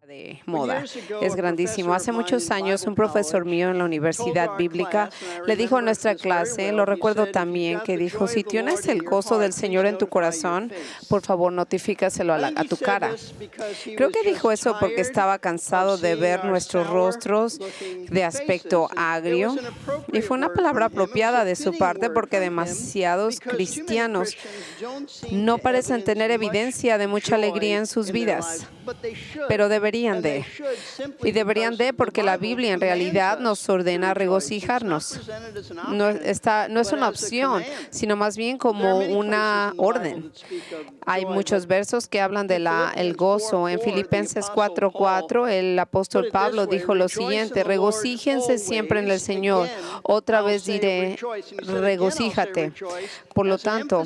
De moda. Es grandísimo. Hace muchos años, un profesor mío en la universidad bíblica le dijo a nuestra clase, lo recuerdo también, que dijo, si tienes el gozo del Señor en tu corazón, por favor, notifícaselo a tu cara. Creo que dijo eso porque estaba cansado de ver nuestros rostros de aspecto agrio, y fue una palabra apropiada de su parte porque demasiados cristianos no parecen tener evidencia de mucha alegría en sus vidas, pero deberían de. Y deberían de porque la Biblia en realidad nos ordena regocijarnos. No es una opción, sino más bien como una orden. Hay muchos versos que hablan del gozo. En Filipenses 4:4, el apóstol Pablo dijo lo siguiente: regocíjense siempre en el Señor. Otra vez diré, regocíjate. Por lo tanto,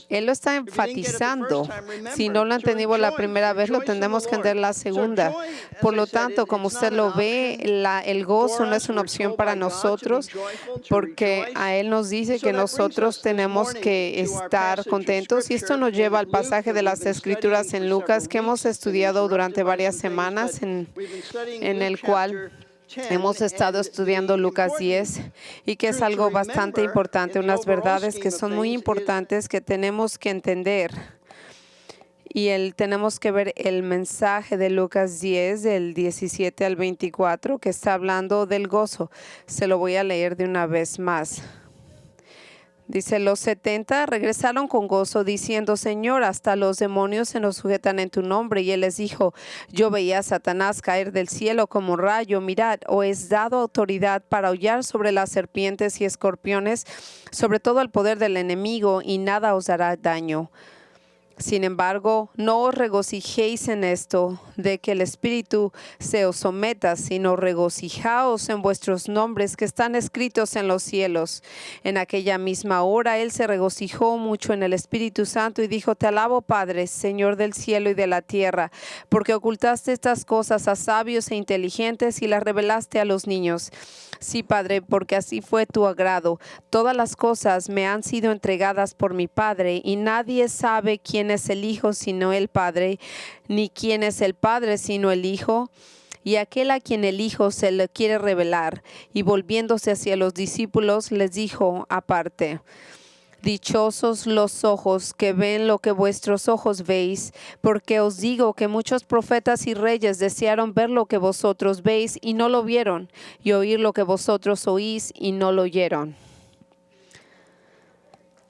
él lo está enfatizando. Si no lo entendimos la primera vez, lo tendremos que entender la segunda. Por lo tanto, como usted lo ve, el gozo no es una opción para nosotros, porque a Él nos dice que nosotros tenemos que estar contentos. Y esto nos lleva al pasaje de las Escrituras en Lucas que hemos estudiado durante varias semanas, en el cual hemos estado estudiando Lucas 10, y que es algo bastante importante, unas verdades que son muy importantes que tenemos que entender. Y tenemos que ver el mensaje de Lucas 10, del 17 al 24, que está hablando del gozo. Se lo voy a leer de una vez más. Dice, los 70 regresaron con gozo diciendo, Señor, hasta los demonios se nos sujetan en tu nombre. Y él les dijo, yo veía a Satanás caer del cielo como un rayo. Mirad, os es dado autoridad para hollar sobre las serpientes y escorpiones, sobre todo el poder del enemigo, y nada os hará daño. Sin embargo, no os regocijéis en esto, de que el Espíritu se os someta, sino regocijaos en vuestros nombres que están escritos en los cielos. En aquella misma hora él se regocijó mucho en el Espíritu Santo y dijo, te alabo, Padre, Señor del cielo y de la tierra, porque ocultaste estas cosas a sabios e inteligentes y las revelaste a los niños. Sí, Padre, porque así fue tu agrado. Todas las cosas me han sido entregadas por mi Padre, y nadie sabe quién es el Hijo sino el Padre, ni quién es el Padre sino el Hijo, y aquel a quien el Hijo se le quiere revelar. Y volviéndose hacia los discípulos, les dijo aparte, dichosos los ojos que ven lo que vuestros ojos veis, porque os digo que muchos profetas y reyes desearon ver lo que vosotros veis y no lo vieron, y oír lo que vosotros oís y no lo oyeron.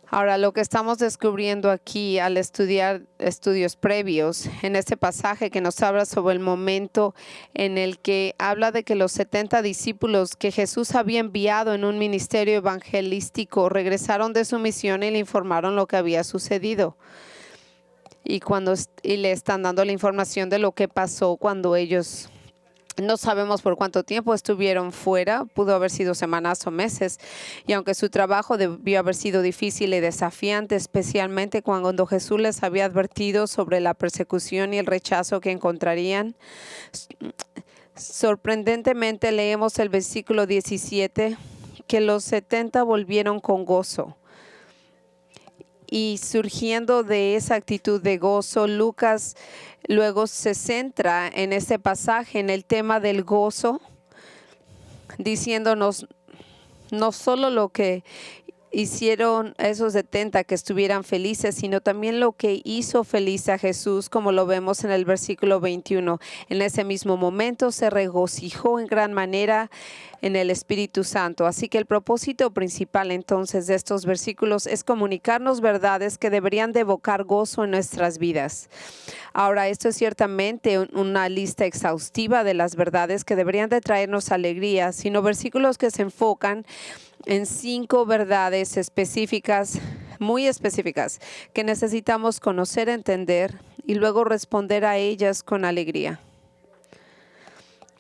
Ahora, lo que estamos descubriendo aquí al estudiar estudios previos en este pasaje que nos habla sobre el momento en el que habla de que los 70 discípulos que Jesús había enviado en un ministerio evangelístico regresaron de su misión y le informaron lo que había sucedido. Y le están dando la información de lo que pasó cuando ellos... No sabemos por cuánto tiempo estuvieron fuera, pudo haber sido semanas o meses, y aunque su trabajo debió haber sido difícil y desafiante, especialmente cuando Jesús les había advertido sobre la persecución y el rechazo que encontrarían, sorprendentemente leemos el versículo 17, que los 70 volvieron con gozo. Y surgiendo de esa actitud de gozo, Lucas luego se centra en este pasaje, en el tema del gozo, diciéndonos no solo lo que hicieron esos 70 que estuvieran felices, sino también lo que hizo feliz a Jesús, como lo vemos en el versículo 21. En ese mismo momento se regocijó en gran manera en el Espíritu Santo. Así que el propósito principal entonces de estos versículos es comunicarnos verdades que deberían de evocar gozo en nuestras vidas. Ahora, esto es ciertamente una lista exhaustiva de las verdades que deberían de traernos alegría, sino versículos que se enfocan en 5 verdades específicas, muy específicas, que necesitamos conocer, entender y luego responder a ellas con alegría.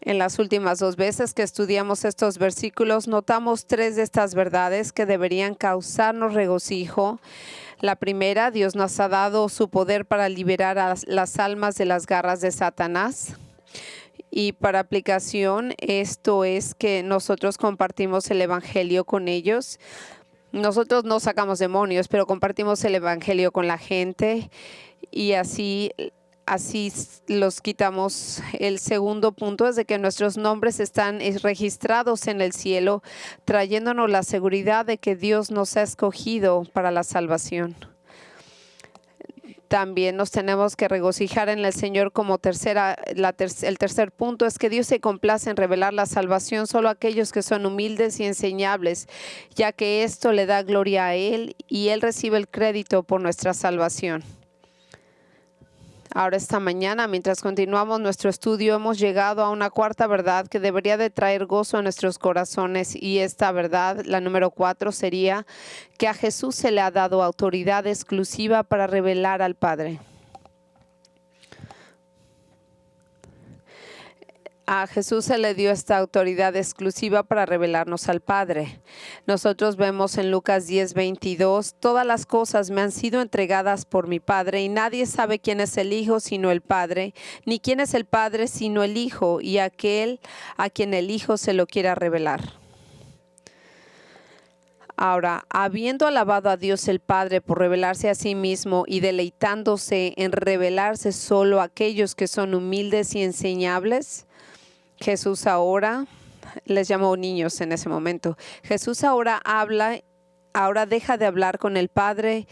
En las últimas 2 veces que estudiamos estos versículos, notamos 3 de estas verdades que deberían causarnos regocijo. La primera, Dios nos ha dado su poder para liberar a las almas de las garras de Satanás. Y para aplicación, esto es que nosotros compartimos el Evangelio con ellos. Nosotros no sacamos demonios, pero compartimos el evangelio con la gente y así los quitamos. El segundo punto es de que nuestros nombres están registrados en el cielo, trayéndonos la seguridad de que Dios nos ha escogido para la salvación. También nos tenemos que regocijar en el Señor como el tercer punto es que Dios se complace en revelar la salvación solo a aquellos que son humildes y enseñables, ya que esto le da gloria a Él y Él recibe el crédito por nuestra salvación. Ahora esta mañana, mientras continuamos nuestro estudio, hemos llegado a una cuarta verdad que debería de traer gozo a nuestros corazones y esta verdad, la número 4, sería que a Jesús se le ha dado autoridad exclusiva para revelar al Padre. A Jesús se le dio esta autoridad exclusiva para revelarnos al Padre. Nosotros vemos en Lucas 10:22, todas las cosas me han sido entregadas por mi Padre y nadie sabe quién es el Hijo sino el Padre, ni quién es el Padre sino el Hijo y aquel a quien el Hijo se lo quiera revelar. Ahora, habiendo alabado a Dios el Padre por revelarse a sí mismo y deleitándose en revelarse solo a aquellos que son humildes y enseñables, Jesús ahora, les llamó niños en ese momento, Jesús ahora deja de hablar con el Padre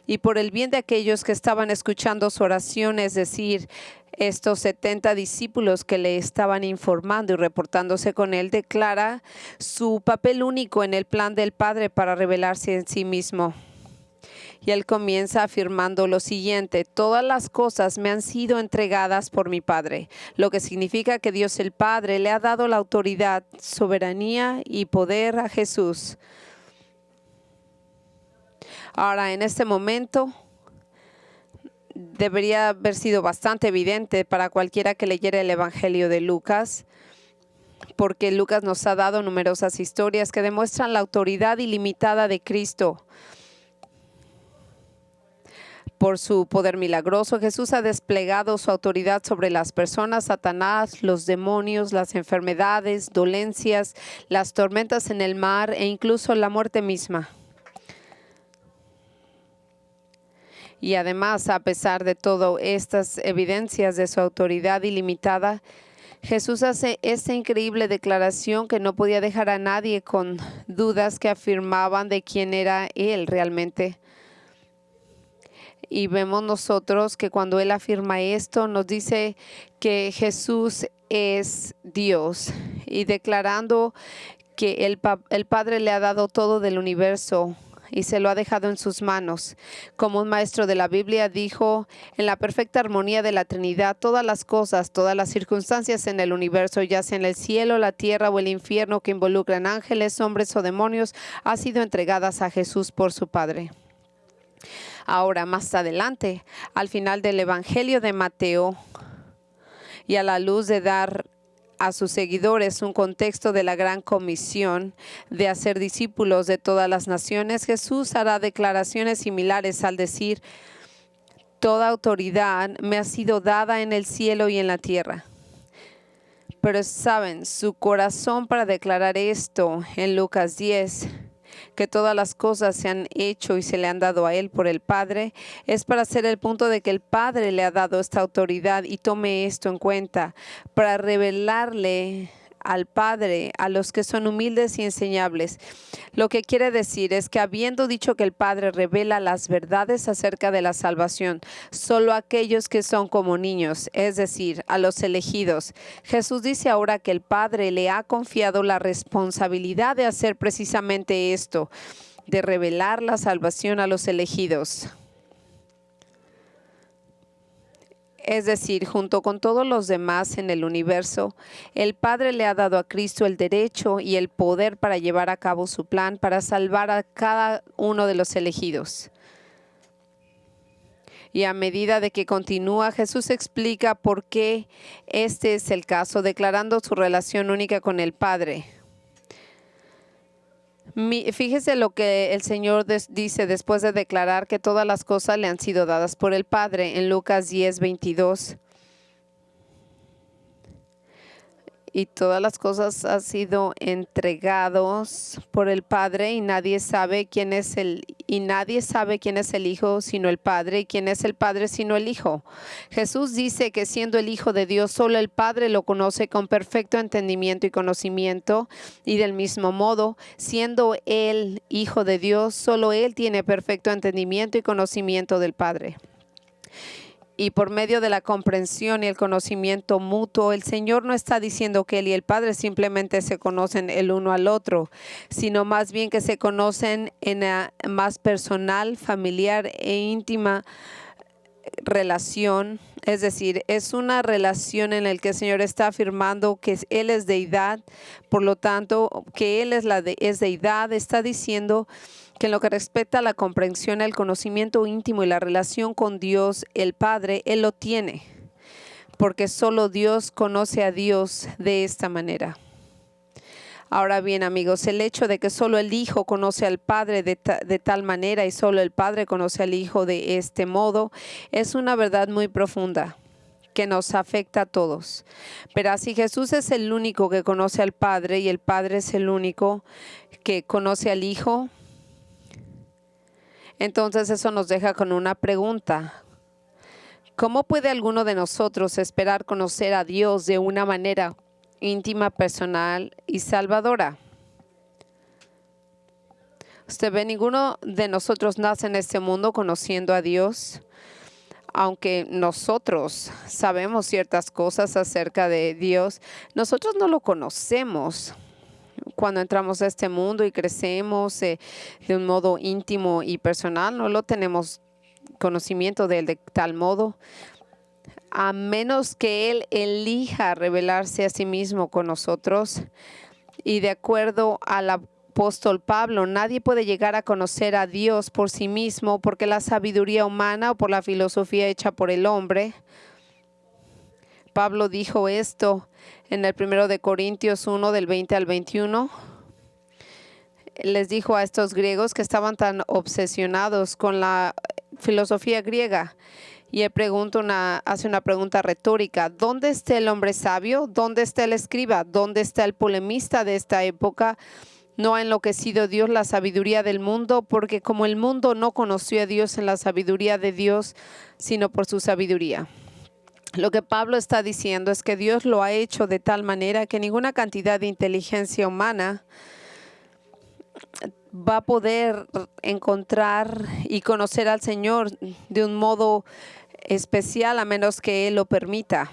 y por el bien de aquellos que estaban escuchando su oración, es decir, estos 70 discípulos que le estaban informando y reportándose con él, declara su papel único en el plan del Padre para revelarse en sí mismo. Y él comienza afirmando lo siguiente: todas las cosas me han sido entregadas por mi Padre, lo que significa que Dios el Padre le ha dado la autoridad, soberanía y poder a Jesús. Ahora, en este momento, debería haber sido bastante evidente para cualquiera que leyera el Evangelio de Lucas, porque Lucas nos ha dado numerosas historias que demuestran la autoridad ilimitada de Cristo. Por su poder milagroso, Jesús ha desplegado su autoridad sobre las personas, Satanás, los demonios, las enfermedades, dolencias, las tormentas en el mar e incluso la muerte misma. Y además, a pesar de todas estas evidencias de su autoridad ilimitada, Jesús hace esta increíble declaración que no podía dejar a nadie con dudas que afirmaban de quién era Él realmente. Y vemos nosotros que cuando Él afirma esto, nos dice que Jesús es Dios y declarando que el Padre le ha dado todo del universo y se lo ha dejado en sus manos. Como un maestro de la Biblia dijo, en la perfecta armonía de la Trinidad, todas las cosas, todas las circunstancias en el universo, ya sea en el cielo, la tierra o el infierno, que involucran ángeles, hombres o demonios, han sido entregadas a Jesús por su Padre. Ahora, más adelante, al final del Evangelio de Mateo, y a la luz de dar a sus seguidores un contexto de la gran comisión de hacer discípulos de todas las naciones, Jesús hará declaraciones similares al decir: toda autoridad me ha sido dada en el cielo y en la tierra. Pero saben, su corazón para declarar esto en Lucas 10, que todas las cosas se han hecho y se le han dado a Él por el Padre, es para hacer el punto de que el Padre le ha dado esta autoridad y tome esto en cuenta, para revelarle al Padre a los que son humildes y enseñables. Lo que quiere decir es que habiendo dicho que el Padre revela las verdades acerca de la salvación solo a aquellos que son como niños, es decir, a los elegidos, Jesús dice ahora que el Padre le ha confiado la responsabilidad de hacer precisamente esto, de revelar la salvación a los elegidos. Es decir, junto con todos los demás en el universo, el Padre le ha dado a Cristo el derecho y el poder para llevar a cabo su plan para salvar a cada uno de los elegidos. Y a medida de que continúa, Jesús explica por qué este es el caso, declarando su relación única con el Padre. Fíjese lo que el Señor dice después de declarar que todas las cosas le han sido dadas por el Padre en Lucas 10:22. Y todas las cosas han sido entregados por el Padre y nadie sabe quién es el Hijo sino el Padre y quién es el Padre sino el Hijo. Jesús dice que siendo el Hijo de Dios, solo el Padre lo conoce con perfecto entendimiento y conocimiento, y del mismo modo, siendo el Hijo de Dios, solo Él tiene perfecto entendimiento y conocimiento del Padre. Y por medio de la comprensión y el conocimiento mutuo, el Señor no está diciendo que Él y el Padre simplemente se conocen el uno al otro, sino más bien que se conocen en la más personal, familiar e íntima relación. Es decir, es una relación en la que el Señor está afirmando que Él es deidad, por lo tanto, que Él es deidad. Está diciendo que en lo que respecta a la comprensión, el conocimiento íntimo y la relación con Dios, el Padre, Él lo tiene, porque solo Dios conoce a Dios de esta manera. Ahora bien, amigos, el hecho de que solo el Hijo conoce al Padre de tal manera y solo el Padre conoce al Hijo de este modo, es una verdad muy profunda que nos afecta a todos. Pero así Jesús es el único que conoce al Padre y el Padre es el único que conoce al Hijo, entonces eso nos deja con una pregunta. ¿Cómo puede alguno de nosotros esperar conocer a Dios de una manera íntima, personal y salvadora? Usted ve, ninguno de nosotros nace en este mundo conociendo a Dios. Aunque nosotros sabemos ciertas cosas acerca de Dios, nosotros no lo conocemos. Cuando entramos a este mundo y crecemos de un modo íntimo y personal, no lo tenemos conocimiento de él de tal modo, a menos que Él elija revelarse a sí mismo con nosotros. Y de acuerdo al apóstol Pablo, nadie puede llegar a conocer a Dios por sí mismo, porque la sabiduría humana o por la filosofía hecha por el hombre. Pablo dijo esto en el 1 de Corintios 1, del 20 al 21. Les dijo a estos griegos que estaban tan obsesionados con la filosofía griega. Y él hace una pregunta retórica. ¿Dónde está el hombre sabio? ¿Dónde está el escriba? ¿Dónde está el polemista de esta época? ¿No ha enloquecido Dios la sabiduría del mundo? Porque como el mundo no conoció a Dios en la sabiduría de Dios, sino por su sabiduría. Lo que Pablo está diciendo es que Dios lo ha hecho de tal manera que ninguna cantidad de inteligencia humana va a poder encontrar y conocer al Señor de un modo especial a menos que Él lo permita.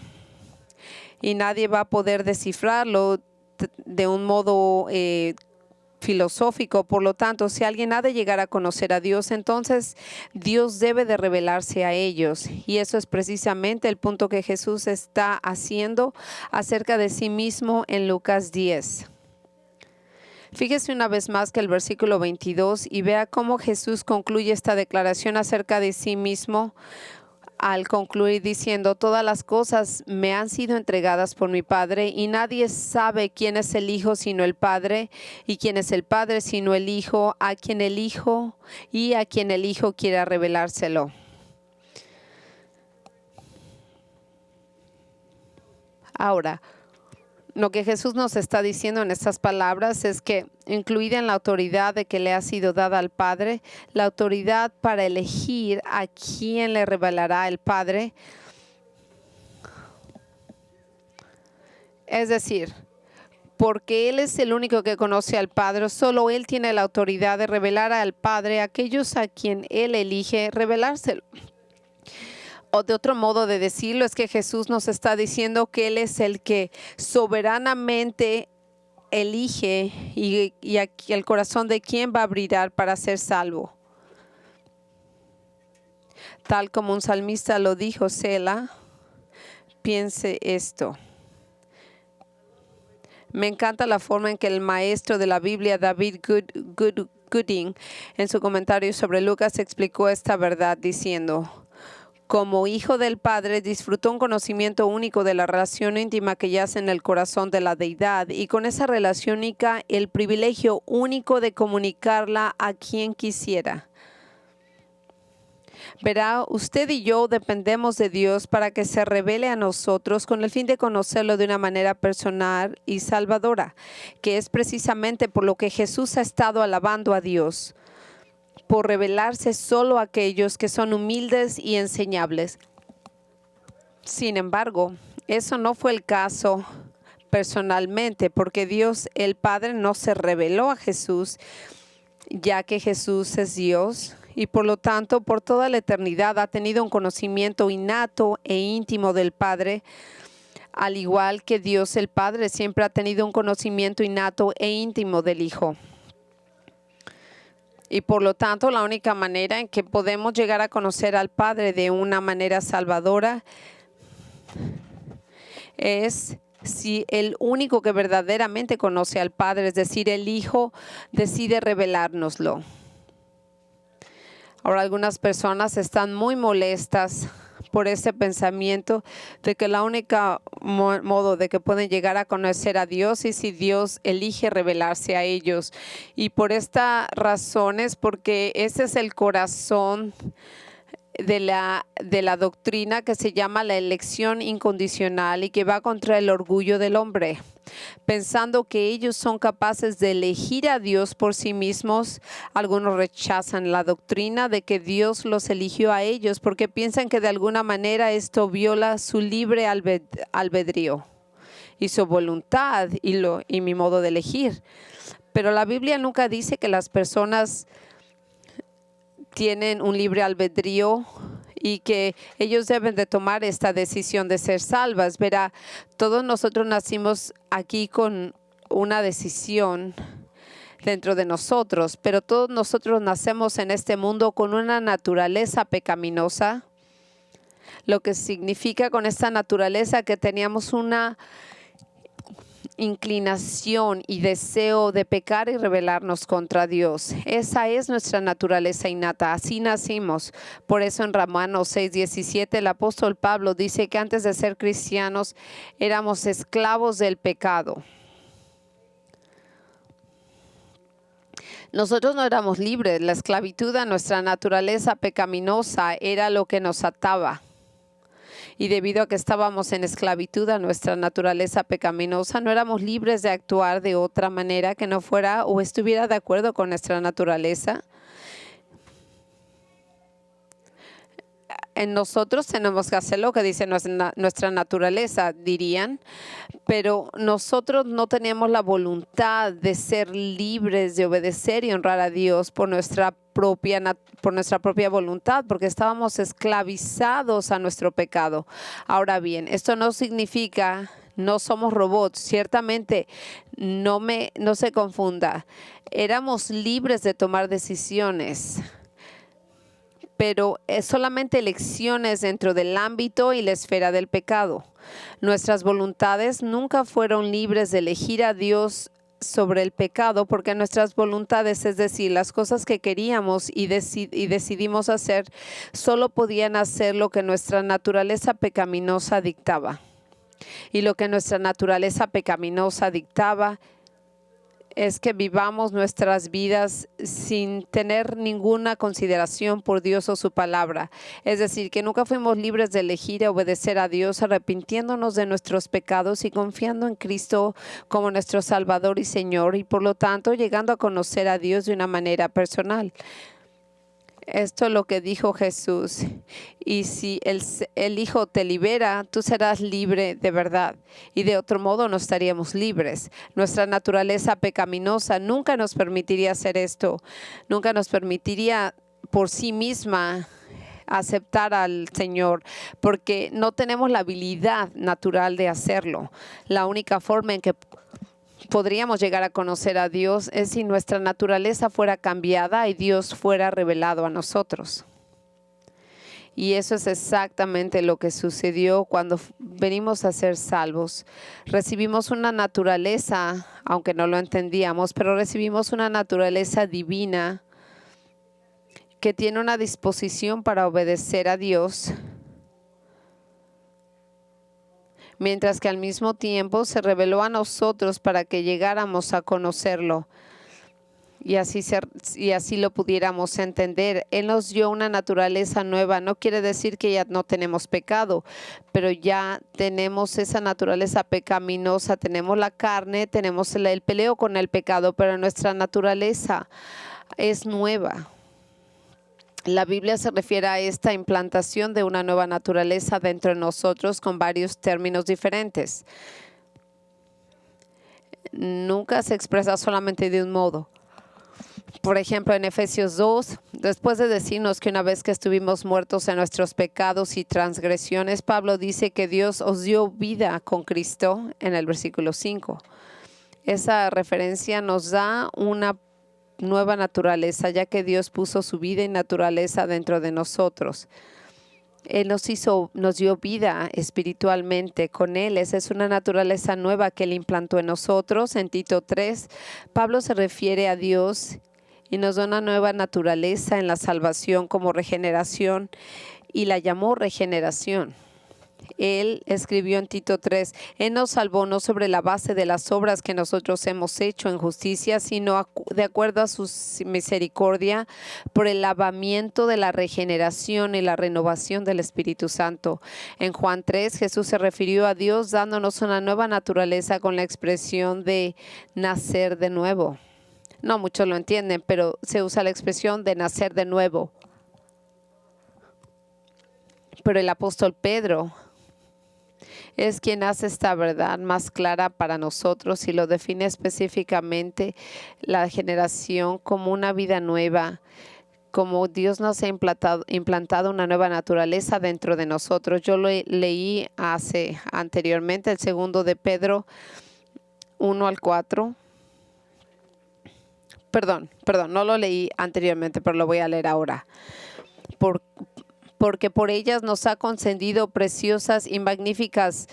Y nadie va a poder descifrarlo de un modo filosófico. Por lo tanto, si alguien ha de llegar a conocer a Dios, entonces Dios debe de revelarse a ellos. Y eso es precisamente el punto que Jesús está haciendo acerca de sí mismo en Lucas 10. Fíjese una vez más que el versículo 22 y vea cómo Jesús concluye esta declaración acerca de sí mismo al concluir diciendo: todas las cosas me han sido entregadas por mi Padre y nadie sabe quién es el Hijo sino el Padre y quién es el Padre sino el Hijo, a quien el Hijo quiera revelárselo. Ahora, lo que Jesús nos está diciendo en estas palabras es que, incluida en la autoridad de que le ha sido dada al Padre, la autoridad para elegir a quién le revelará el Padre, es decir, porque Él es el único que conoce al Padre, solo Él tiene la autoridad de revelar al Padre a aquellos a quien Él elige revelárselo. O de otro modo de decirlo es que Jesús nos está diciendo que Él es el que soberanamente elige y aquí el corazón de quién va a brillar para ser salvo. Tal como un salmista lo dijo, Sela, piense esto. Me encanta la forma en que el maestro de la Biblia, David Gooding, en su comentario sobre Lucas, explicó esta verdad diciendo: como hijo del Padre, disfrutó un conocimiento único de la relación íntima que yace en el corazón de la deidad y con esa relación única el privilegio único de comunicarla a quien quisiera. Verá, usted y yo dependemos de Dios para que se revele a nosotros con el fin de conocerlo de una manera personal y salvadora, que es precisamente por lo que Jesús ha estado alabando a Dios, por revelarse solo a aquellos que son humildes y enseñables. Sin embargo, eso no fue el caso personalmente, porque Dios el Padre no se reveló a Jesús, ya que Jesús es Dios y por lo tanto por toda la eternidad ha tenido un conocimiento innato e íntimo del Padre, al igual que Dios el Padre siempre ha tenido un conocimiento innato e íntimo del Hijo. Y por lo tanto, la única manera en que podemos llegar a conocer al Padre de una manera salvadora es si el único que verdaderamente conoce al Padre, es decir, el Hijo, decide revelárnoslo. Ahora, algunas personas están muy molestas por ese pensamiento de que la única modo de que pueden llegar a conocer a Dios es si Dios elige revelarse a ellos. Y por esta razón es porque ese es el corazón de la doctrina que se llama la elección incondicional y que va contra el orgullo del hombre. Pensando que ellos son capaces de elegir a Dios por sí mismos, algunos rechazan la doctrina de que Dios los eligió a ellos porque piensan que de alguna manera esto viola su libre albedrío y su voluntad y mi modo de elegir. Pero la Biblia nunca dice que las personas tienen un libre albedrío y que ellos deben de tomar esta decisión de ser salvas. Verá, todos nosotros nacimos aquí con una decisión dentro de nosotros, pero todos nosotros nacemos en este mundo con una naturaleza pecaminosa, lo que significa con esta naturaleza que teníamos una inclinación y deseo de pecar y rebelarnos contra Dios. Esa es nuestra naturaleza innata, así nacimos. Por eso en Romanos 6:17 el apóstol Pablo dice que antes de ser cristianos éramos esclavos del pecado. Nosotros no éramos libres, la esclavitud a nuestra naturaleza pecaminosa era lo que nos ataba. Y debido a que estábamos en esclavitud a nuestra naturaleza pecaminosa, no éramos libres de actuar de otra manera que no fuera o estuviera de acuerdo con nuestra naturaleza. En nosotros tenemos que hacer lo que dice nuestra naturaleza, dirían, pero nosotros no teníamos la voluntad de ser libres de obedecer y honrar a Dios por nuestra propia voluntad, porque estábamos esclavizados a nuestro pecado. Ahora bien, esto no significa no somos robots, ciertamente no se confunda. Éramos libres de tomar decisiones, pero es solamente elecciones dentro del ámbito y la esfera del pecado. Nuestras voluntades nunca fueron libres de elegir a Dios sobre el pecado, porque nuestras voluntades, es decir, las cosas que queríamos y decidimos hacer, solo podían hacer lo que nuestra naturaleza pecaminosa dictaba. Y lo que nuestra naturaleza pecaminosa dictaba es que vivamos nuestras vidas sin tener ninguna consideración por Dios o su palabra. Es decir, que nunca fuimos libres de elegir y obedecer a Dios, arrepintiéndonos de nuestros pecados y confiando en Cristo como nuestro Salvador y Señor, y por lo tanto llegando a conocer a Dios de una manera personal. Esto es lo que dijo Jesús. Y si el Hijo te libera, tú serás libre de verdad. Y de otro modo no estaríamos libres. Nuestra naturaleza pecaminosa nunca nos permitiría hacer esto. Nunca nos permitiría por sí misma aceptar al Señor, porque no tenemos la habilidad natural de hacerlo. La única forma en que podríamos llegar a conocer a Dios es si nuestra naturaleza fuera cambiada y Dios fuera revelado a nosotros. Y eso es exactamente lo que sucedió cuando venimos a ser salvos. Recibimos una naturaleza, aunque no lo entendíamos, pero recibimos una naturaleza divina que tiene una disposición para obedecer a Dios, mientras que al mismo tiempo se reveló a nosotros para que llegáramos a conocerlo. y así lo pudiéramos entender. Él nos dio una naturaleza nueva. No quiere decir que ya no tenemos pecado, pero ya tenemos esa naturaleza pecaminosa. Tenemos la carne, tenemos el peleo con el pecado, pero nuestra naturaleza es nueva. La Biblia se refiere a esta implantación de una nueva naturaleza dentro de nosotros con varios términos diferentes. Nunca se expresa solamente de un modo. Por ejemplo, en Efesios 2, después de decirnos que una vez que estuvimos muertos en nuestros pecados y transgresiones, Pablo dice que Dios os dio vida con Cristo en el versículo 5. Esa referencia nos da una nueva naturaleza, ya que Dios puso su vida y naturaleza dentro de nosotros. Él nos dio vida espiritualmente con Él. Esa es una naturaleza nueva que Él implantó en nosotros. En Tito 3, Pablo se refiere a Dios y nos da una nueva naturaleza en la salvación como regeneración y la llamó regeneración. Él escribió en Tito 3, Él nos salvó no sobre la base de las obras que nosotros hemos hecho en justicia, sino de acuerdo a su misericordia, por el lavamiento de la regeneración y la renovación del Espíritu Santo. En Juan 3, Jesús se refirió a Dios dándonos una nueva naturaleza con la expresión de nacer de nuevo. No muchos lo entienden, pero se usa la expresión de nacer de nuevo. Pero el apóstol Pedro es quien hace esta verdad más clara para nosotros y lo define específicamente la generación como una vida nueva, como Dios nos ha implantado una nueva naturaleza dentro de nosotros. Yo lo leí anteriormente, el segundo de Pedro 1-4. Perdón, no lo leí anteriormente, pero lo voy a leer ahora. Porque por ellas nos ha concedido preciosas y magníficas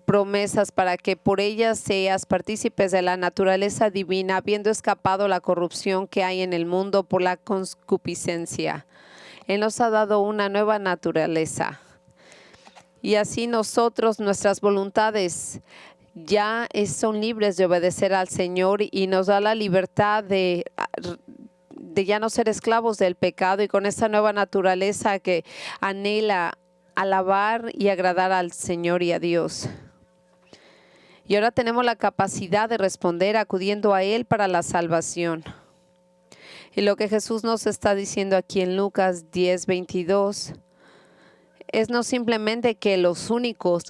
promesas para que por ellas seas partícipes de la naturaleza divina, habiendo escapado la corrupción que hay en el mundo por la concupiscencia. Él nos ha dado una nueva naturaleza. Y así nuestras voluntades ya son libres de obedecer al Señor y nos da la libertad de ya no ser esclavos del pecado y con esta nueva naturaleza que anhela alabar y agradar al Señor y a Dios. Y ahora tenemos la capacidad de responder acudiendo a Él para la salvación. Y lo que Jesús nos está diciendo aquí en Lucas 10:22 es no simplemente que los únicos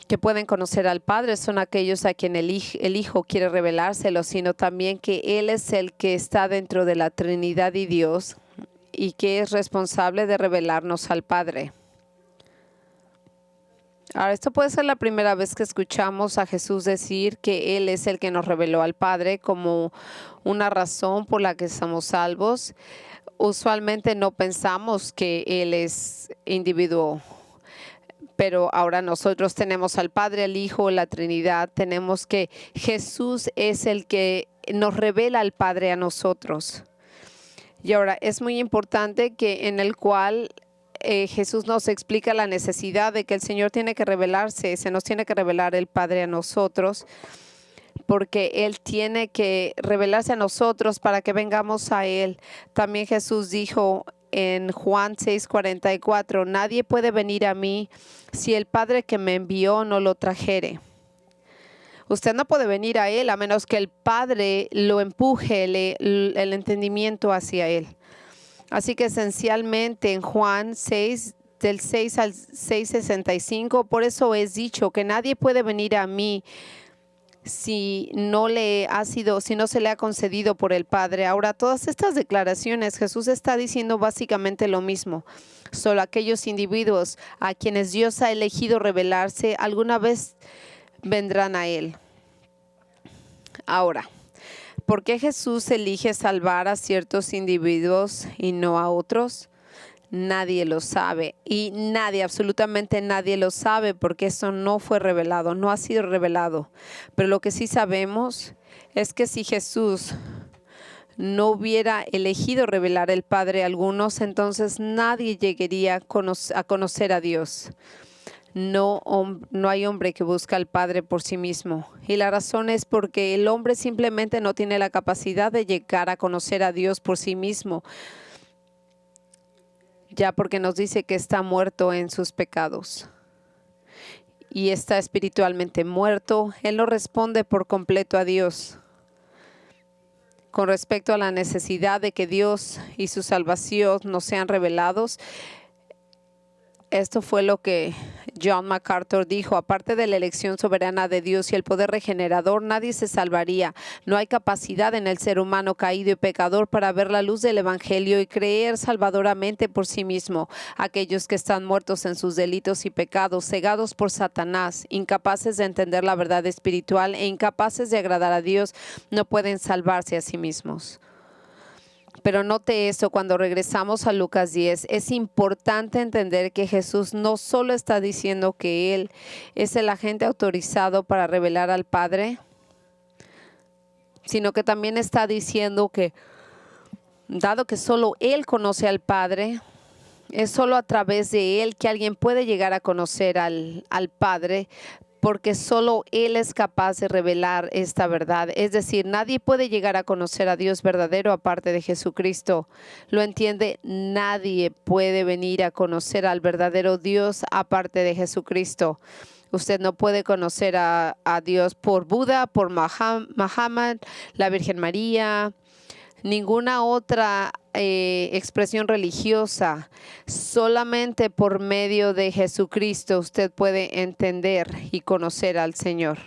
que pueden conocer al Padre son aquellos a quien el Hijo quiere revelárselo, sino también que Él es el que está dentro de la Trinidad y Dios y que es responsable de revelarnos al Padre. Ahora, esto puede ser la primera vez que escuchamos a Jesús decir que Él es el que nos reveló al Padre como una razón por la que somos salvos. Usualmente no pensamos que Él es individuo. Pero ahora nosotros tenemos al Padre, al Hijo, la Trinidad. Tenemos que Jesús es el que nos revela al Padre a nosotros. Y ahora es muy importante que en el cual Jesús nos explica la necesidad de que el Señor tiene que revelarse, se nos tiene que revelar el Padre a nosotros, porque Él tiene que revelarse a nosotros para que vengamos a Él. También Jesús dijo en Juan 6:44, nadie puede venir a mí si el Padre que me envió no lo trajere. Usted no puede venir a Él a menos que el Padre lo empuje, el entendimiento hacia Él. Así que esencialmente en Juan 6, del 6 al 6:65, por eso es dicho que nadie puede venir a mí si no se le ha concedido por el Padre. Ahora, todas estas declaraciones, Jesús está diciendo básicamente lo mismo. Solo aquellos individuos a quienes Dios ha elegido revelarse, alguna vez vendrán a Él. Ahora, ¿por qué Jesús elige salvar a ciertos individuos y no a otros? Nadie lo sabe y absolutamente nadie lo sabe porque eso no fue revelado, no ha sido revelado. Pero lo que sí sabemos es que si Jesús no hubiera elegido revelar el Padre a algunos, entonces nadie llegaría a conocer a Dios. No hay hombre que busca al Padre por sí mismo. Y la razón es porque el hombre simplemente no tiene la capacidad de llegar a conocer a Dios por sí mismo, ya porque nos dice que está muerto en sus pecados y está espiritualmente muerto. Él no responde por completo a Dios con respecto a la necesidad de que Dios y su salvación nos sean revelados. Esto fue lo que John MacArthur dijo: aparte de la elección soberana de Dios y el poder regenerador, nadie se salvaría. No hay capacidad en el ser humano caído y pecador para ver la luz del Evangelio y creer salvadoramente por sí mismo. Aquellos que están muertos en sus delitos y pecados, cegados por Satanás, incapaces de entender la verdad espiritual e incapaces de agradar a Dios, no pueden salvarse a sí mismos. Pero note esto: cuando regresamos a Lucas 10, es importante entender que Jesús no solo está diciendo que Él es el agente autorizado para revelar al Padre, sino que también está diciendo que, dado que solo Él conoce al Padre, es solo a través de Él que alguien puede llegar a conocer al Padre, porque solo Él es capaz de revelar esta verdad. Es decir, nadie puede llegar a conocer a Dios verdadero aparte de Jesucristo. ¿Lo entiende? Nadie puede venir a conocer al verdadero Dios aparte de Jesucristo. Usted no puede conocer a Dios por Buda, por Muhammad, la Virgen María, ninguna otra expresión religiosa. Solamente por medio de Jesucristo usted puede entender y conocer al Señor.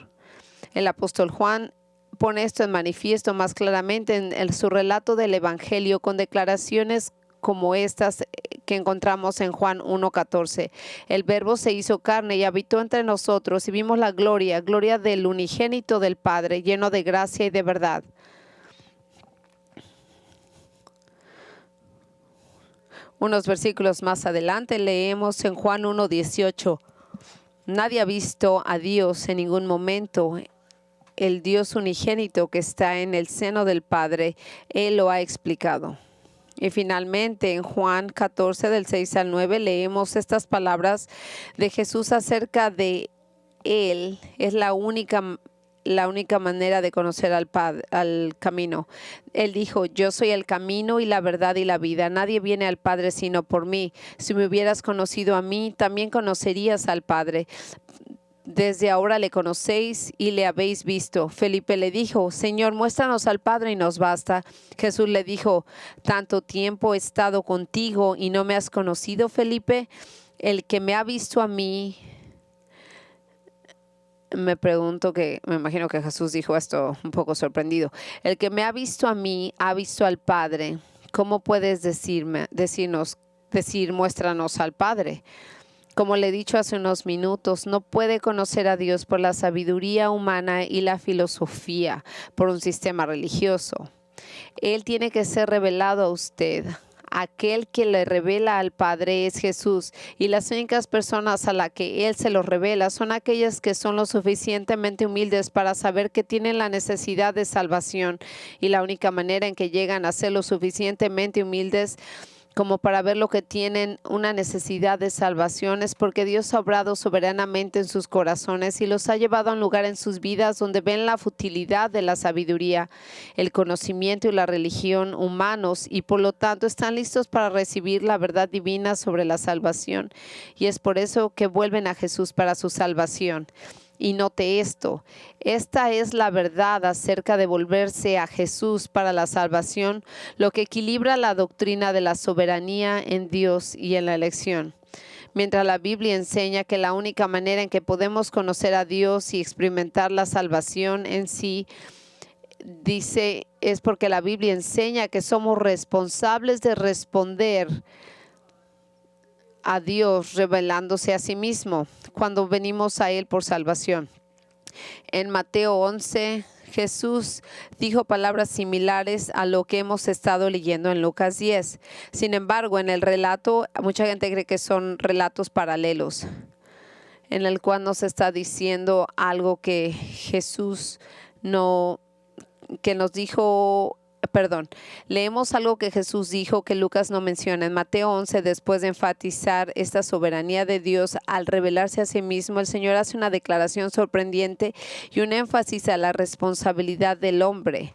El apóstol Juan pone esto en manifiesto más claramente en su relato del Evangelio, con declaraciones como estas que encontramos en Juan 1:14. El Verbo se hizo carne y habitó entre nosotros, y vimos la gloria del unigénito del Padre, lleno de gracia y de verdad. Unos versículos más adelante leemos en Juan 1:18. Nadie ha visto a Dios en ningún momento. El Dios unigénito que está en el seno del Padre, Él lo ha explicado. Y finalmente en Juan 14 del 6 al 9 leemos estas palabras de Jesús acerca de Él. Es la única manera de conocer al camino. Él dijo: yo soy el camino y la verdad y la vida. Nadie viene al Padre sino por mí. Si me hubieras conocido a mí, también conocerías al Padre. Desde ahora le conocéis y le habéis visto. Felipe le dijo: Señor, muéstranos al Padre y nos basta. Jesús le dijo: tanto tiempo he estado contigo y no me has conocido, Felipe. El que me ha visto a mí, me imagino que Jesús dijo esto un poco sorprendido. El que me ha visto a mí, ha visto al Padre. ¿Cómo puedes decir, muéstranos al Padre? Como le he dicho hace unos minutos, no puede conocer a Dios por la sabiduría humana y la filosofía, por un sistema religioso. Él tiene que ser revelado a usted. Aquel que le revela al Padre es Jesús, y las únicas personas a las que Él se los revela son aquellas que son lo suficientemente humildes para saber que tienen la necesidad de salvación, y la única manera en que llegan a ser lo suficientemente humildes como para ver lo que tienen una necesidad de salvación es porque Dios ha obrado soberanamente en sus corazones y los ha llevado a un lugar en sus vidas donde ven la futilidad de la sabiduría, el conocimiento y la religión humanos, y por lo tanto están listos para recibir la verdad divina sobre la salvación, y es por eso que vuelven a Jesús para su salvación. Y note esto: esta es la verdad acerca de volverse a Jesús para la salvación, lo que equilibra la doctrina de la soberanía en Dios y en la elección. Mientras la Biblia enseña que la única manera en que podemos conocer a Dios y experimentar la salvación en sí, dice, es porque la Biblia enseña que somos responsables de responder a Dios revelándose a sí mismo cuando venimos a Él por salvación. En Mateo 11, Jesús dijo palabras similares a lo que hemos estado leyendo en Lucas 10. Sin embargo, en el relato, mucha gente cree que son relatos paralelos, en el cual nos está diciendo algo que Jesús que nos dijo Leemos algo que Jesús dijo que Lucas no menciona. En Mateo 11, después de enfatizar esta soberanía de Dios al revelarse a sí mismo, el Señor hace una declaración sorprendente y un énfasis a la responsabilidad del hombre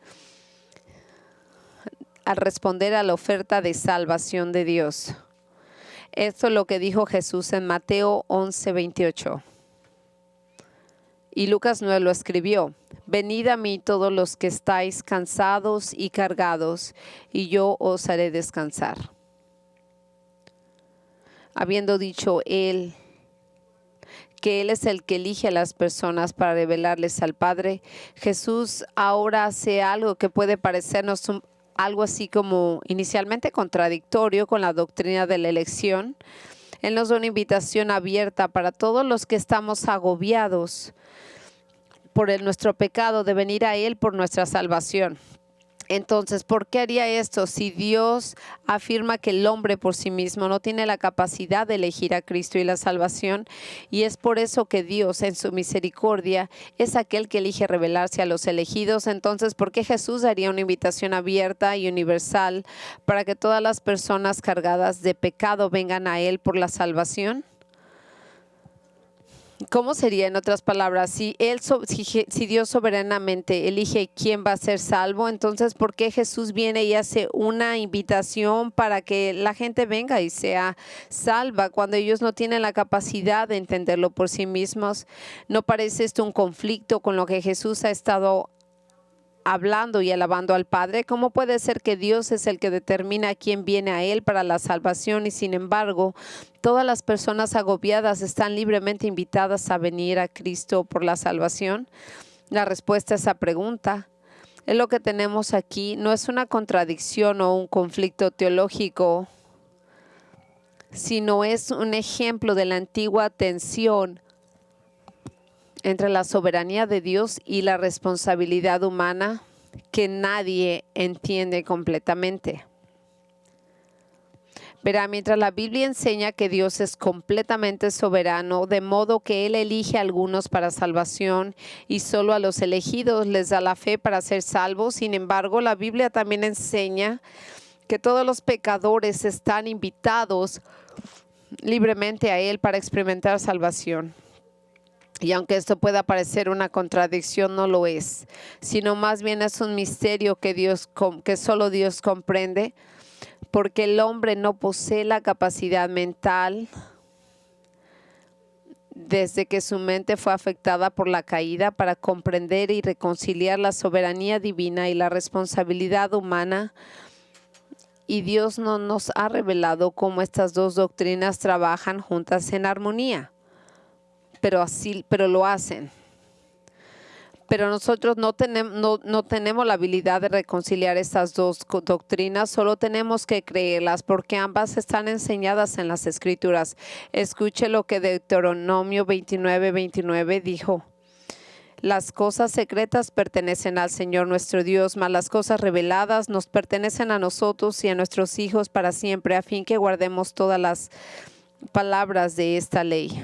al responder a la oferta de salvación de Dios. Esto es lo que dijo Jesús en Mateo 11, 28. Y Lucas no lo escribió. Venid a mí todos los que estáis cansados y cargados, y yo os haré descansar. Habiendo dicho él que Él es el que elige a las personas para revelarles al Padre, Jesús ahora hace algo que puede parecernos algo así como inicialmente contradictorio con la doctrina de la elección. Él nos da una invitación abierta para todos los que estamos agobiados por nuestro pecado, de venir a Él por nuestra salvación. Entonces, ¿por qué haría esto si Dios afirma que el hombre por sí mismo no tiene la capacidad de elegir a Cristo y la salvación? Y es por eso que Dios, en su misericordia, es aquel que elige revelarse a los elegidos. Entonces, ¿por qué Jesús daría una invitación abierta y universal para que todas las personas cargadas de pecado vengan a Él por la salvación? ¿Cómo sería, en otras palabras, si Dios soberanamente elige quién va a ser salvo? Entonces, ¿por qué Jesús viene y hace una invitación para que la gente venga y sea salva cuando ellos no tienen la capacidad de entenderlo por sí mismos? ¿No parece esto un conflicto con lo que Jesús ha estado hablando y alabando al Padre? ¿Cómo puede ser que Dios es el que determina quién viene a Él para la salvación y sin embargo todas las personas agobiadas están libremente invitadas a venir a Cristo por la salvación? La respuesta a esa pregunta es lo que tenemos aquí. No es una contradicción o un conflicto teológico, sino es un ejemplo de la antigua tensión entre la soberanía de Dios y la responsabilidad humana que nadie entiende completamente. Verá, mientras la Biblia enseña que Dios es completamente soberano, de modo que Él elige a algunos para salvación y solo a los elegidos les da la fe para ser salvos. Sin embargo, la Biblia también enseña que todos los pecadores están invitados libremente a Él para experimentar salvación. Y aunque esto pueda parecer una contradicción, no lo es, sino más bien es un misterio que solo Dios comprende, porque el hombre no posee la capacidad mental desde que su mente fue afectada por la caída para comprender y reconciliar la soberanía divina y la responsabilidad humana. Y Dios no nos ha revelado cómo estas dos doctrinas trabajan juntas en armonía. Pero lo hacen. Pero nosotros no tenemos la habilidad de reconciliar estas dos doctrinas, solo tenemos que creerlas porque ambas están enseñadas en las Escrituras. Escuche lo que Deuteronomio 29:29 dijo. Las cosas secretas pertenecen al Señor nuestro Dios, mas las cosas reveladas nos pertenecen a nosotros y a nuestros hijos para siempre, a fin que guardemos todas las palabras de esta ley.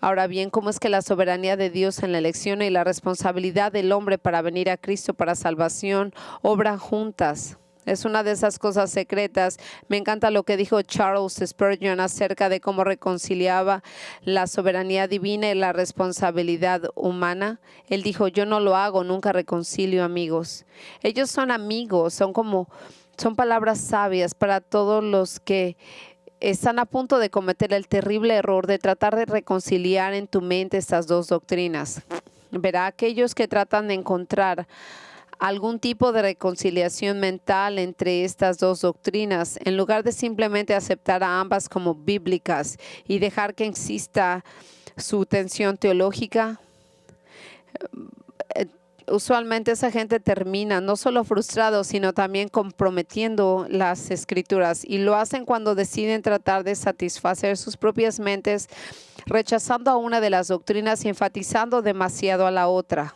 Ahora bien, ¿cómo es que la soberanía de Dios en la elección y la responsabilidad del hombre para venir a Cristo para salvación obran juntas? Es una de esas cosas secretas. Me encanta lo que dijo Charles Spurgeon acerca de cómo reconciliaba la soberanía divina y la responsabilidad humana. Él dijo, yo no lo hago, nunca reconcilio amigos. Ellos son amigos, son palabras sabias para todos los que están a punto de cometer el terrible error de tratar de reconciliar en tu mente estas dos doctrinas. Verá, aquellos que tratan de encontrar algún tipo de reconciliación mental entre estas dos doctrinas, en lugar de simplemente aceptar a ambas como bíblicas y dejar que exista su tensión teológica, usualmente esa gente termina no solo frustrado, sino también comprometiendo las Escrituras, y lo hacen cuando deciden tratar de satisfacer sus propias mentes, rechazando a una de las doctrinas y enfatizando demasiado a la otra.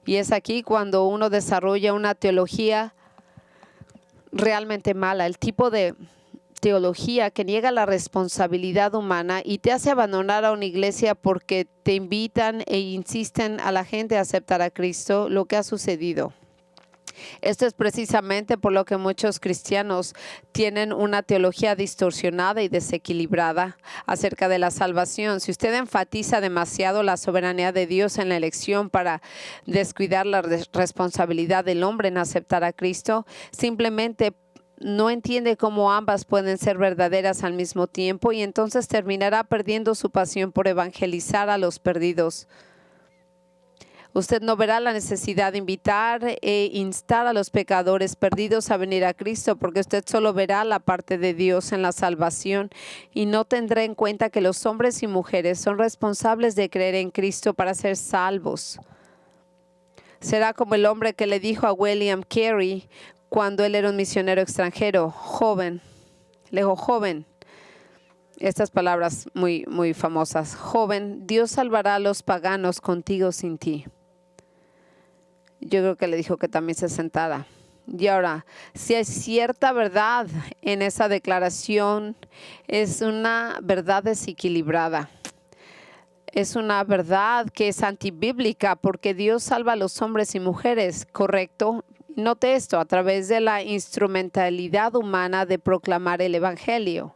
Y es aquí cuando uno desarrolla una teología realmente mala, el tipo de teología que niega la responsabilidad humana y te hace abandonar a una iglesia porque te invitan e insisten a la gente a aceptar a Cristo, lo que ha sucedido. Esto es precisamente por lo que muchos cristianos tienen una teología distorsionada y desequilibrada acerca de la salvación. Si usted enfatiza demasiado la soberanía de Dios en la elección para descuidar la responsabilidad del hombre en aceptar a Cristo, simplemente no entiende cómo ambas pueden ser verdaderas al mismo tiempo y entonces terminará perdiendo su pasión por evangelizar a los perdidos. Usted no verá la necesidad de invitar e instar a los pecadores perdidos a venir a Cristo, porque usted solo verá la parte de Dios en la salvación y no tendrá en cuenta que los hombres y mujeres son responsables de creer en Cristo para ser salvos. Será como el hombre que le dijo a William Carey cuando él era un misionero extranjero: joven, le dijo: joven, estas palabras muy famosas: joven, Dios salvará a los paganos contigo sin ti. Yo creo que le dijo que también se sentara. Y ahora, si hay cierta verdad en esa declaración, es una verdad desequilibrada. Es una verdad que es antibíblica, porque Dios salva a los hombres y mujeres, ¿correcto? Note esto, a través de la instrumentalidad humana de proclamar el evangelio.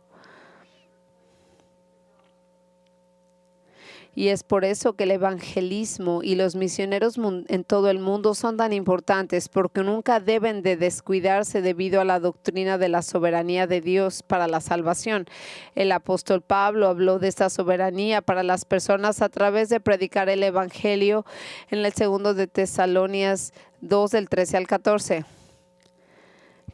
Y es por eso que el evangelismo y los misioneros en todo el mundo son tan importantes, porque nunca deben de descuidarse debido a la doctrina de la soberanía de Dios para la salvación. El apóstol Pablo habló de esta soberanía para las personas a través de predicar el evangelio en el 2 de Tesalonicenses 2, del 13 al 14.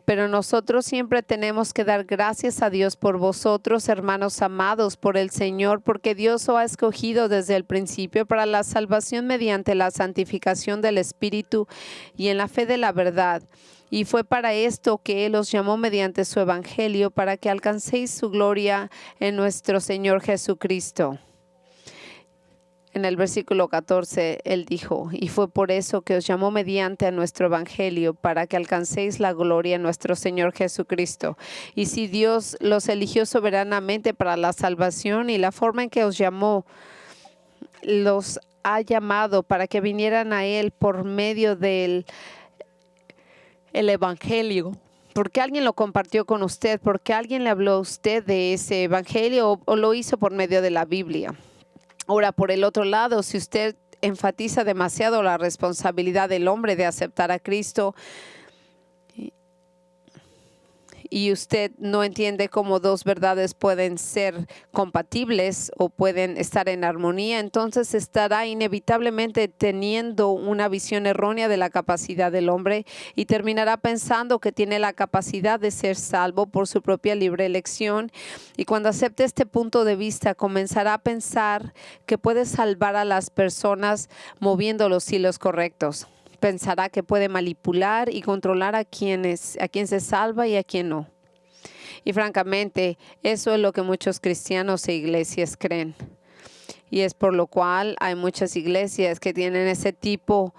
Pero nosotros siempre tenemos que dar gracias a Dios por vosotros, hermanos amados por el Señor, porque Dios os ha escogido desde el principio para la salvación mediante la santificación del Espíritu y en la fe de la verdad. Y fue para esto que Él os llamó mediante su Evangelio, para que alcancéis su gloria en nuestro Señor Jesucristo. En el versículo 14, Él dijo: y fue por eso que os llamó mediante a nuestro evangelio, para que alcancéis la gloria en nuestro Señor Jesucristo. Y si Dios los eligió soberanamente para la salvación, y la forma en que os llamó, los ha llamado para que vinieran a Él por medio del evangelio. Porque alguien lo compartió con usted, porque alguien le habló a usted de ese evangelio, o lo hizo por medio de la Biblia. Ahora, por el otro lado, si usted enfatiza demasiado la responsabilidad del hombre de aceptar a Cristo y usted no entiende cómo dos verdades pueden ser compatibles o pueden estar en armonía, entonces estará inevitablemente teniendo una visión errónea de la capacidad del hombre y terminará pensando que tiene la capacidad de ser salvo por su propia libre elección. Y cuando acepte este punto de vista, comenzará a pensar que puede salvar a las personas moviendo los hilos correctos. Pensará que puede manipular y controlar a quien se salva y a quien no. Y francamente, eso es lo que muchos cristianos e iglesias creen. Y es por lo cual hay muchas iglesias que tienen ese tipo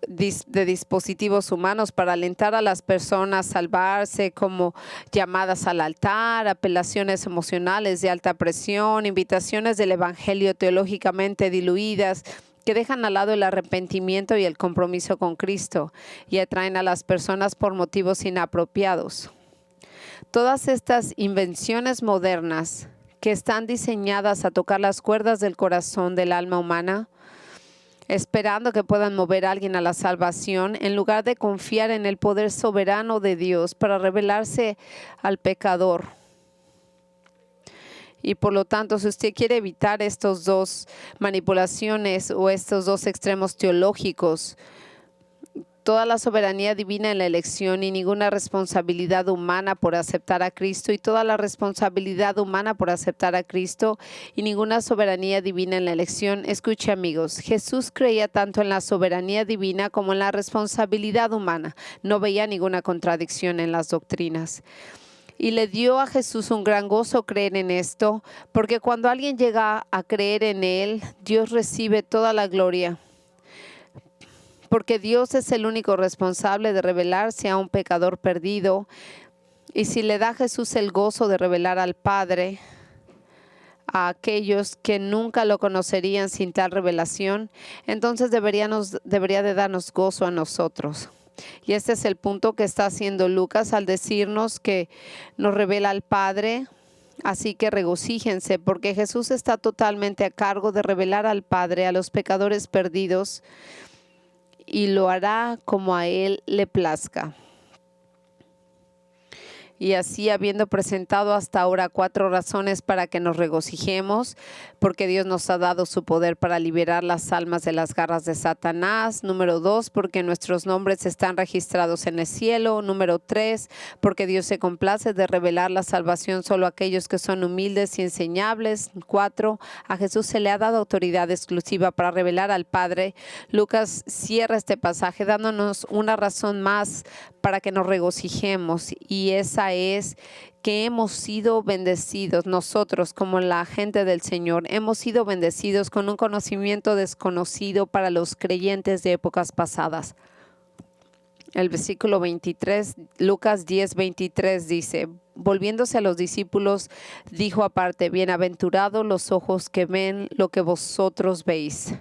de dispositivos humanos para alentar a las personas a salvarse, como llamadas al altar, apelaciones emocionales de alta presión, invitaciones del evangelio teológicamente diluidas, que dejan al lado el arrepentimiento y el compromiso con Cristo y atraen a las personas por motivos inapropiados. Todas estas invenciones modernas que están diseñadas a tocar las cuerdas del corazón del alma humana, esperando que puedan mover a alguien a la salvación, en lugar de confiar en el poder soberano de Dios para revelarse al pecador. Y por lo tanto, si usted quiere evitar estas dos manipulaciones o estos dos extremos teológicos, toda la soberanía divina en la elección y ninguna responsabilidad humana por aceptar a Cristo, y toda la responsabilidad humana por aceptar a Cristo y ninguna soberanía divina en la elección. Escuche, amigos, Jesús creía tanto en la soberanía divina como en la responsabilidad humana. No veía ninguna contradicción en las doctrinas. Y le dio a Jesús un gran gozo creer en esto, porque cuando alguien llega a creer en Él, Dios recibe toda la gloria. Porque Dios es el único responsable de revelarse a un pecador perdido Y si le da a Jesús el gozo de revelar al Padre a aquellos que nunca lo conocerían sin tal revelación, entonces debería de darnos gozo a nosotros. Y este es el punto que está haciendo Lucas al decirnos que nos revela al Padre. Así que regocíjense, porque Jesús está totalmente a cargo de revelar al Padre a los pecadores perdidos, y lo hará como a Él le plazca. Y así, habiendo presentado hasta ahora 4 razones para que nos regocijemos, porque Dios nos ha dado su poder para liberar las almas de las garras de Satanás. Número 2, porque nuestros nombres están registrados en el cielo. Número 3, porque Dios se complace de revelar la salvación solo a aquellos que son humildes y enseñables. 4, a Jesús se le ha dado autoridad exclusiva para revelar al Padre. Lucas cierra este pasaje dándonos una razón más para que nos regocijemos, y esa es que hemos sido bendecidos. Nosotros, como la gente del Señor, hemos sido bendecidos con un conocimiento desconocido para los creyentes de épocas pasadas. El versículo 23, Lucas 10:23 dice: volviéndose a los discípulos, dijo aparte: bienaventurados los ojos que ven lo que vosotros veis.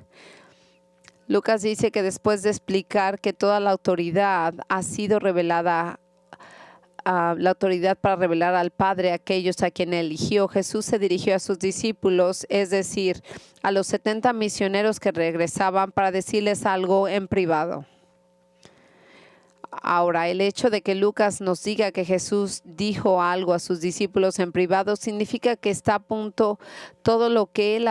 Lucas dice que después de explicar que toda la autoridad ha sido revelada, la autoridad para revelar al Padre a aquellos a quien eligió, Jesús se dirigió a sus discípulos, es decir, a los 70 misioneros que regresaban, para decirles algo en privado. Ahora, el hecho de que Lucas nos diga que Jesús dijo algo a sus discípulos en privado significa que está a punto todo lo que él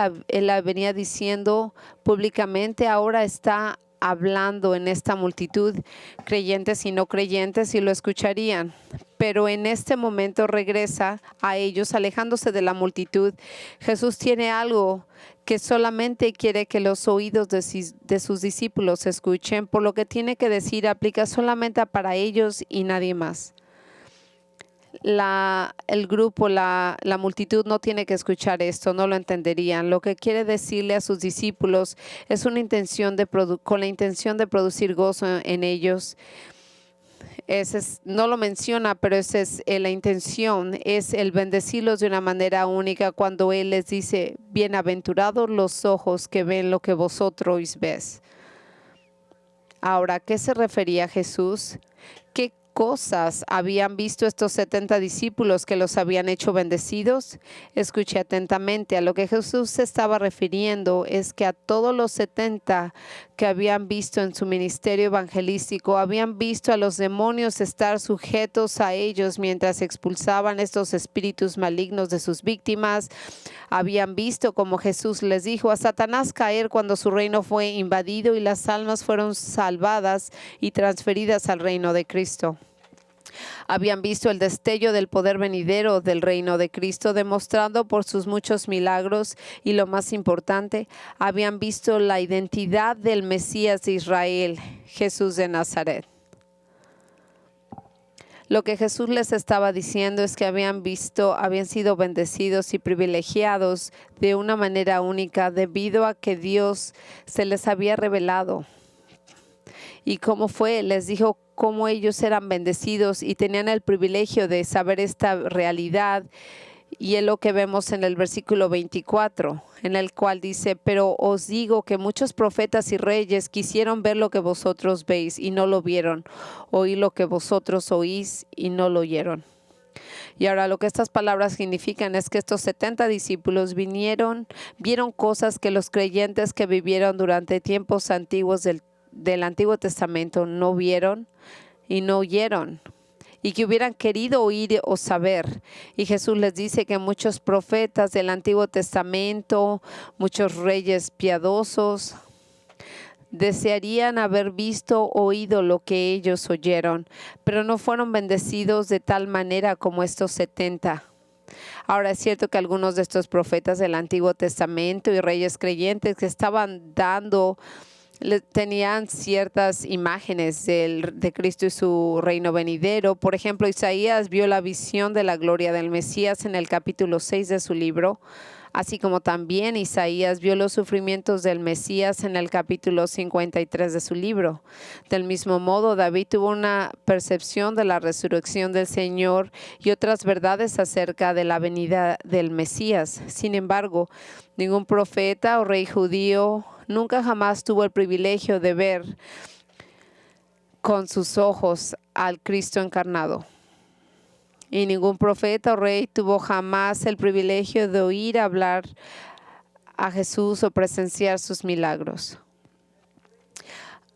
venía diciendo públicamente. Ahora está hablando en esta multitud, creyentes y no creyentes, y lo escucharían. Pero en este momento regresa a ellos, alejándose de la multitud. Jesús tiene algo que solamente quiere que los oídos de sus discípulos escuchen, por lo que tiene que decir aplica solamente para ellos y nadie más. El grupo, la multitud no tiene que escuchar esto, no lo entenderían. Lo que quiere decirle a sus discípulos es con la intención de producir gozo en ellos. No lo menciona, pero esa es la intención, es el bendecirlos de una manera única cuando Él les dice: bienaventurados los ojos que ven lo que vosotros ves. Ahora, ¿a qué se refería Jesús? ¿Qué cosas habían visto estos 70 discípulos que los habían hecho bendecidos? Escuche atentamente. A lo que Jesús se estaba refiriendo es que a todos los 70 que habían visto en su ministerio evangelístico, habían visto a los demonios estar sujetos a ellos mientras expulsaban estos espíritus malignos de sus víctimas. Habían visto como Jesús les dijo a Satanás caer cuando su reino fue invadido y las almas fueron salvadas y transferidas al reino de Cristo. Habían visto el destello del poder venidero del reino de Cristo, demostrado por sus muchos milagros, y lo más importante, habían visto la identidad del Mesías de Israel, Jesús de Nazaret. Lo que Jesús les estaba diciendo es que habían sido bendecidos y privilegiados de una manera única debido a que Dios se les había revelado. ¿Y cómo fue? Les dijo cómo ellos eran bendecidos y tenían el privilegio de saber esta realidad. Y es lo que vemos en el versículo 24, en el cual dice: pero os digo que muchos profetas y reyes quisieron ver lo que vosotros veis y no lo vieron, oír lo que vosotros oís y no lo oyeron. Y ahora lo que estas palabras significan es que estos 70 discípulos vieron cosas que los creyentes que vivieron durante tiempos antiguos del Antiguo Testamento no vieron y no oyeron, y que hubieran querido oír o saber. Y Jesús les dice que muchos profetas del Antiguo Testamento, muchos reyes piadosos, desearían haber visto, oído lo que ellos oyeron, pero no fueron bendecidos de tal manera como estos 70. Ahora, es cierto que algunos de estos profetas del Antiguo Testamento y reyes creyentes que estaban tenían ciertas imágenes de Cristo y su reino venidero. Por ejemplo, Isaías vio la visión de la gloria del Mesías en el capítulo 6 de su libro. así como también Isaías vio los sufrimientos del Mesías en el capítulo 53 de su libro. Del mismo modo, David tuvo una percepción de la resurrección del Señor y otras verdades acerca de la venida del Mesías. Sin embargo, ningún profeta o rey judío nunca jamás tuvo el privilegio de ver con sus ojos al Cristo encarnado. Y ningún profeta o rey tuvo jamás el privilegio de oír hablar a Jesús o presenciar sus milagros.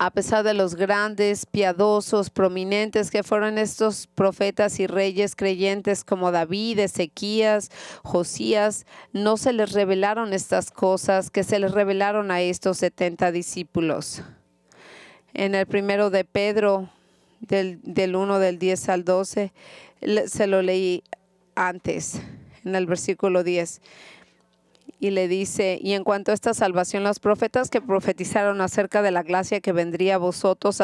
A pesar de los grandes, piadosos, prominentes que fueron estos profetas y reyes creyentes como David, Ezequías, Josías, no se les revelaron estas cosas que se les revelaron a estos 70 discípulos. En el primero de Pedro, del 1 del 10 al 12, se lo leí antes, en el versículo 10. Y le dice, y en cuanto a esta salvación, los profetas que profetizaron acerca de la gracia que vendría a vosotros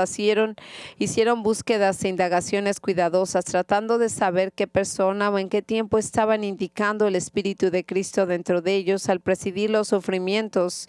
hicieron búsquedas e indagaciones cuidadosas, tratando de saber qué persona o en qué tiempo estaban indicando el Espíritu de Cristo dentro de ellos al presidir los sufrimientos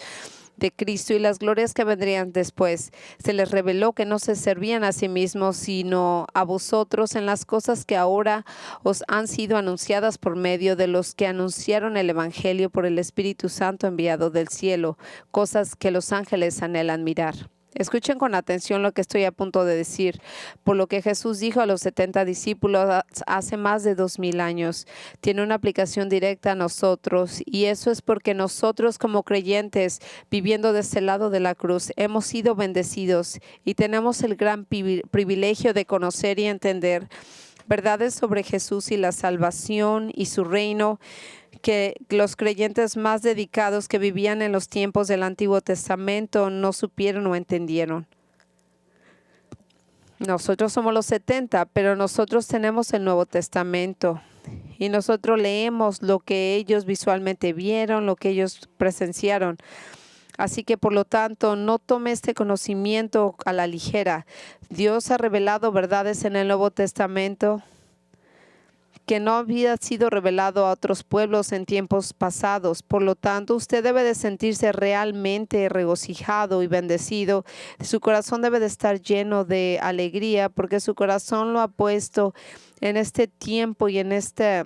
de Cristo y las glorias que vendrían después. Se les reveló que no se servían a sí mismos, sino a vosotros en las cosas que ahora os han sido anunciadas por medio de los que anunciaron el Evangelio por el Espíritu Santo enviado del cielo, cosas que los ángeles anhelan mirar. Escuchen con atención lo que estoy a punto de decir, por lo que Jesús dijo a los 70 discípulos hace más de 2000 años. Tiene una aplicación directa a nosotros, y eso es porque nosotros como creyentes, viviendo de este lado de la cruz, hemos sido bendecidos y tenemos el gran privilegio de conocer y entender verdades sobre Jesús y la salvación y su reino, que los creyentes más dedicados que vivían en los tiempos del Antiguo Testamento no supieron o entendieron. Nosotros somos los 70, pero nosotros tenemos el Nuevo Testamento y nosotros leemos lo que ellos visualmente vieron, lo que ellos presenciaron. Así que, por lo tanto, no tome este conocimiento a la ligera. Dios ha revelado verdades en el Nuevo Testamento que no había sido revelado a otros pueblos en tiempos pasados. Por lo tanto, usted debe de sentirse realmente regocijado y bendecido. Su corazón debe de estar lleno de alegría porque su corazón lo ha puesto en este tiempo y en este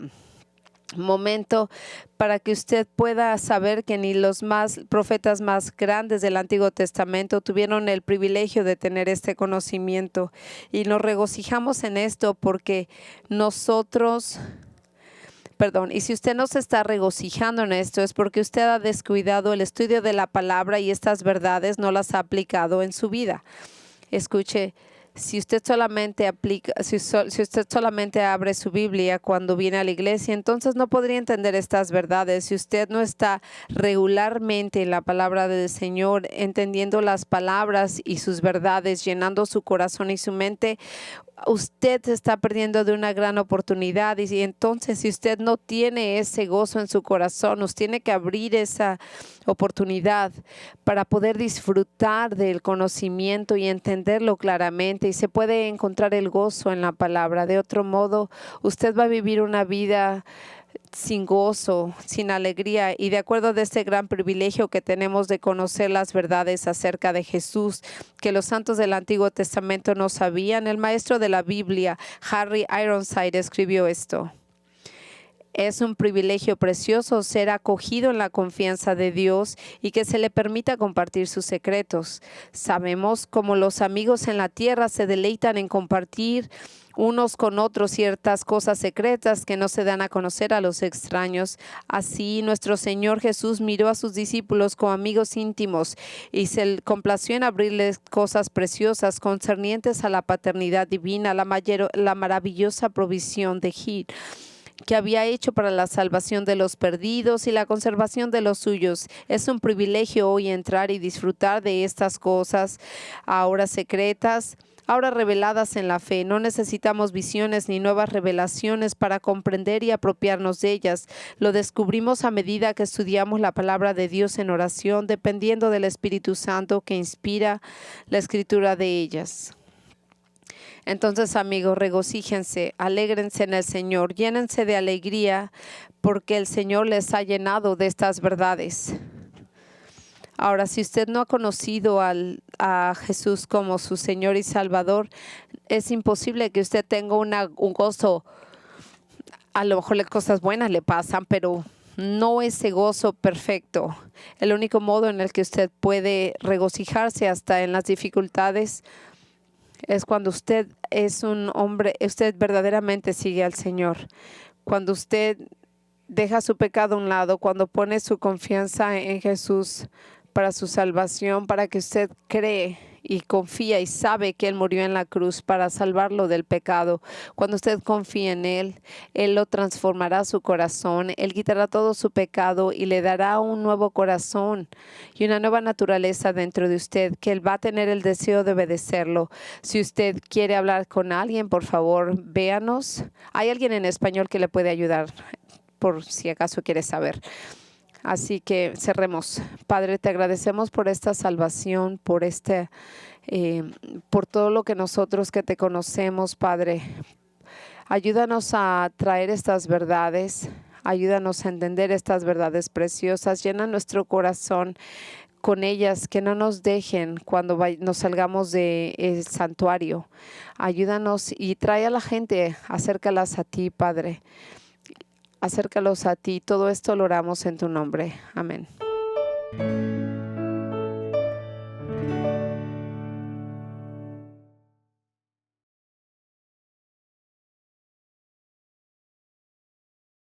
momento para que usted pueda saber que ni los profetas más grandes del Antiguo Testamento tuvieron el privilegio de tener este conocimiento, y nos regocijamos en esto porque y si usted no se está regocijando en esto es porque usted ha descuidado el estudio de la palabra y estas verdades no las ha aplicado en su vida. Escuche, si usted solamente abre su Biblia cuando viene a la iglesia, entonces no podría entender estas verdades. Si usted no está regularmente en la palabra del Señor, entendiendo las palabras y sus verdades, llenando su corazón y su mente, usted se está perdiendo de una gran oportunidad. Y entonces, si usted no tiene ese gozo en su corazón, usted tiene que abrir esa oportunidad para poder disfrutar del conocimiento y entenderlo claramente, y se puede encontrar el gozo en la palabra. De otro modo, usted va a vivir una vida sin gozo, sin alegría. Y de acuerdo a este gran privilegio que tenemos de conocer las verdades acerca de Jesús que los santos del Antiguo Testamento no sabían, el maestro de la Biblia, Harry Ironside, escribió esto: es un privilegio precioso ser acogido en la confianza de Dios y que se le permita compartir sus secretos. Sabemos cómo los amigos en la tierra se deleitan en compartir unos con otros ciertas cosas secretas que no se dan a conocer a los extraños. Así, nuestro Señor Jesús miró a sus discípulos como amigos íntimos y se complació en abrirles cosas preciosas concernientes a la paternidad divina, la maravillosa provisión de Gil que había hecho para la salvación de los perdidos y la conservación de los suyos. Es un privilegio hoy entrar y disfrutar de estas cosas, ahora secretas, ahora reveladas en la fe. No necesitamos visiones ni nuevas revelaciones para comprender y apropiarnos de ellas. Lo descubrimos a medida que estudiamos la palabra de Dios en oración, dependiendo del Espíritu Santo que inspira la escritura de ellas. Entonces, amigos, regocíjense, alégrense en el Señor, llénense de alegría porque el Señor les ha llenado de estas verdades. Ahora, si usted no ha conocido a Jesús como su Señor y Salvador, es imposible que usted tenga un gozo. A lo mejor las cosas buenas le pasan, pero no ese gozo perfecto. El único modo en el que usted puede regocijarse hasta en las dificultades es cuando usted es un hombre, usted verdaderamente sigue al Señor. Cuando usted deja su pecado a un lado, cuando pone su confianza en Jesús para su salvación, para que usted cree y confía y sabe que Él murió en la cruz para salvarlo del pecado. Cuando usted confía en Él, Él lo transformará su corazón, Él quitará todo su pecado y le dará un nuevo corazón y una nueva naturaleza dentro de usted, que Él va a tener el deseo de obedecerlo. Si usted quiere hablar con alguien, por favor, véanos. Hay alguien en español que le puede ayudar, por si acaso quiere saber. Así que cerremos. Padre, te agradecemos por esta salvación, por todo lo que nosotros que te conocemos, Padre. Ayúdanos a traer estas verdades, ayúdanos a entender estas verdades preciosas. Llena nuestro corazón con ellas, que no nos dejen cuando nos salgamos del santuario. Ayúdanos y trae a la gente, acércalas a ti, Padre. Acércalos a ti. Todo esto lo oramos en tu nombre. Amén.